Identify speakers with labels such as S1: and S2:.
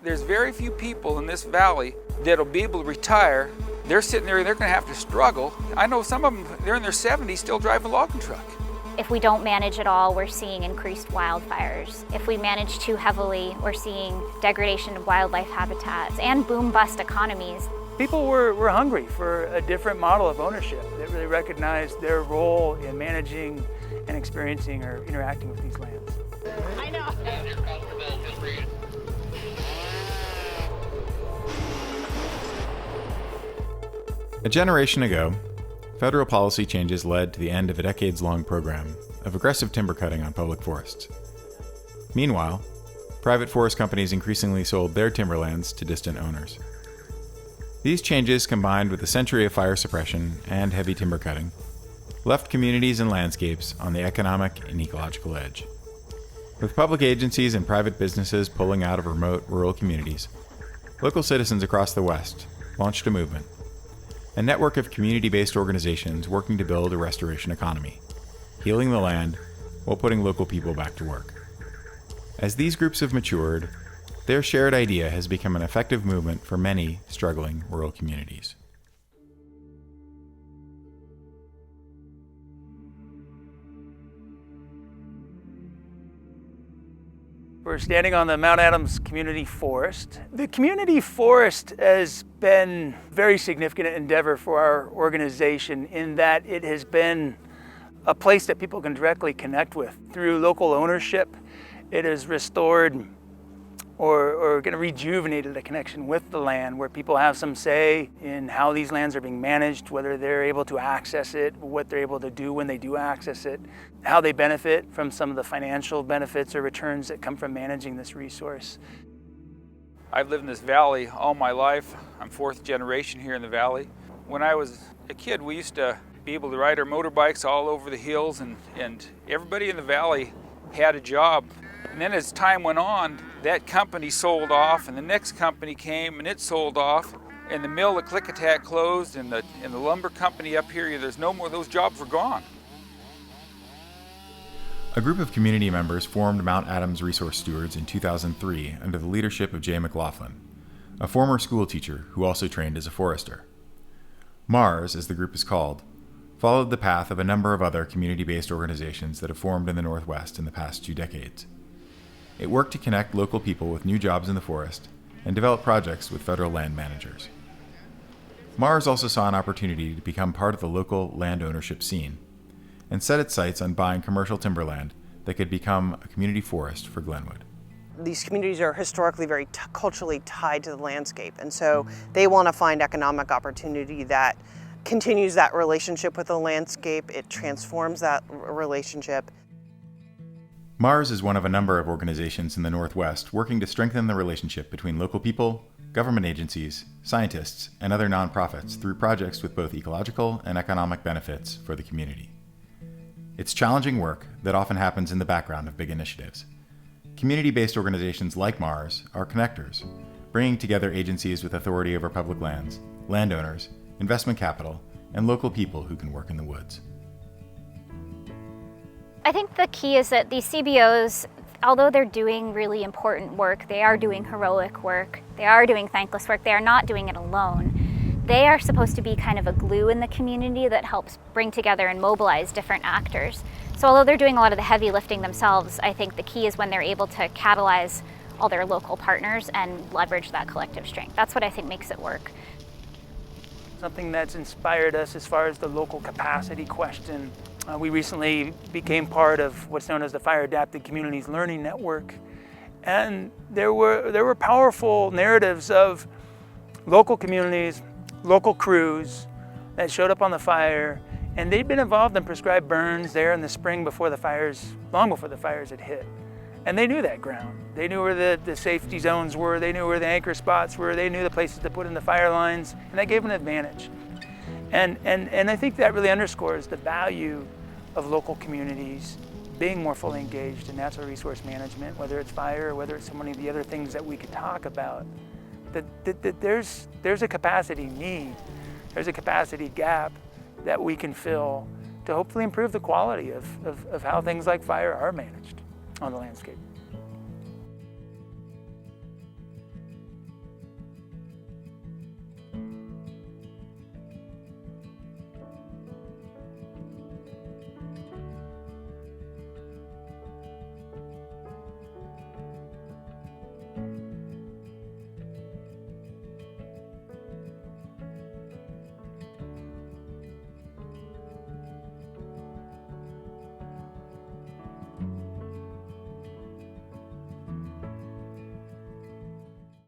S1: There's very few people in this valley that'll be able to retire. They're sitting there and they're going to have to struggle. I know some of them, they're in their 70s still driving a logging truck.
S2: If we don't manage at all, we're seeing increased wildfires. If we manage too heavily, we're seeing degradation of wildlife habitats and boom-bust economies.
S3: People were hungry for a different model of ownership that really recognized their role in managing and experiencing or interacting with these lands.
S2: I know.
S4: A generation ago, federal policy changes led to the end of a decades-long program of aggressive timber cutting on public forests. Meanwhile, private forest companies increasingly sold their timberlands to distant owners. These changes, combined with a century of fire suppression and heavy timber cutting, left communities and landscapes on the economic and ecological edge. With public agencies and private businesses pulling out of remote rural communities, local citizens across the West launched a movement, a network of community-based organizations working to build a restoration economy, healing the land while putting local people back to work. As these groups have matured, their shared idea has become an effective movement for many struggling rural communities.
S3: We're standing on the Mount Adams Community Forest. The community forest has been a very significant endeavor for our organization in that it has been a place that people can directly connect with. Through local ownership, it has restored or kind of rejuvenated a connection with the land where people have some say in how these lands are being managed, whether they're able to access it, what they're able to do when they do access it, how they benefit from some of the financial benefits or returns that come from managing this resource.
S1: I've lived in this valley all my life. I'm fourth generation here in the valley. When I was a kid, we used to be able to ride our motorbikes all over the hills, and everybody in the valley had a job. And then as time went on, that company sold off, and the next company came and it sold off, and the mill at Klickitat closed, and the lumber company up here, there's no more, those jobs were gone.
S4: A group of community members formed Mount Adams Resource Stewards in 2003 under the leadership of Jay McLaughlin, a former school teacher who also trained as a forester. MARS, as the group is called, followed the path of a number of other community-based organizations that have formed in the Northwest in the past 2 decades. It worked to connect local people with new jobs in the forest and develop projects with federal land managers. MARS also saw an opportunity to become part of the local land ownership scene and set its sights on buying commercial timberland that could become a community forest for Glenwood.
S5: These communities are historically very culturally tied to the landscape, and so they want to find economic opportunity that continues that relationship with the landscape. It transforms that relationship.
S4: MARS is one of a number of organizations in the Northwest working to strengthen the relationship between local people, government agencies, scientists, and other nonprofits through projects with both ecological and economic benefits for the community. It's challenging work that often happens in the background of big initiatives. Community-based organizations like MARS are connectors, bringing together agencies with authority over public lands, landowners, investment capital, and local people who can work in the woods.
S2: I think the key is that these CBOs, although they're doing really important work, they are doing heroic work, they are doing thankless work, they are not doing it alone. They are supposed to be kind of a glue in the community that helps bring together and mobilize different actors. So although they're doing a lot of the heavy lifting themselves, I think the key is when they're able to catalyze all their local partners and leverage that collective strength. That's what I think makes it work.
S3: Something that's inspired us as far as the local capacity question. We recently became part of what's known as the Fire Adapted Communities Learning Network. And there were powerful narratives of local communities, local crews that showed up on the fire, and they'd been involved in prescribed burns there in the spring before the fires, long before the fires had hit. And they knew that ground. They knew where the safety zones were, they knew where the anchor spots were, they knew the places to put in the fire lines, and that gave them an advantage. And I think that really underscores the value of local communities being more fully engaged in natural resource management, whether it's fire or whether it's so many of the other things that we could talk about. That there's a capacity need, there's a capacity gap that we can fill to hopefully improve the quality of how things like fire are managed on the landscape.